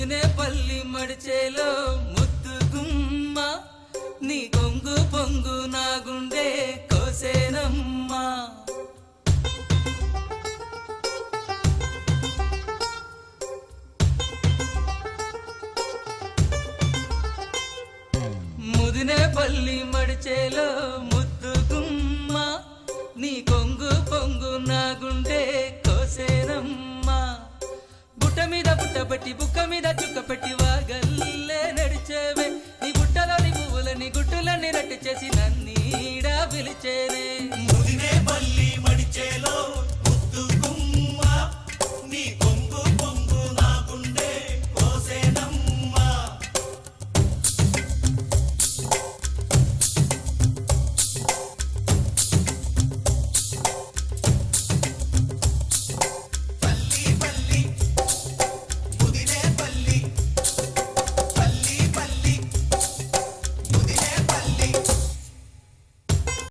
ముదినేపల్లి మడిచేలో ముద్దు గుమ్మ నీ కొంగు పొంగు నా గుండె కోసేనమ్మా ముదినేపల్లి మడిచేలో ముద్దు గుమ్మ నీ కొంగు పొంగు నా గుండె కోసేనమ్మా బుట్ట మీద బుట్ట పెట్టి బుక్క మీద చుక్క పెట్టి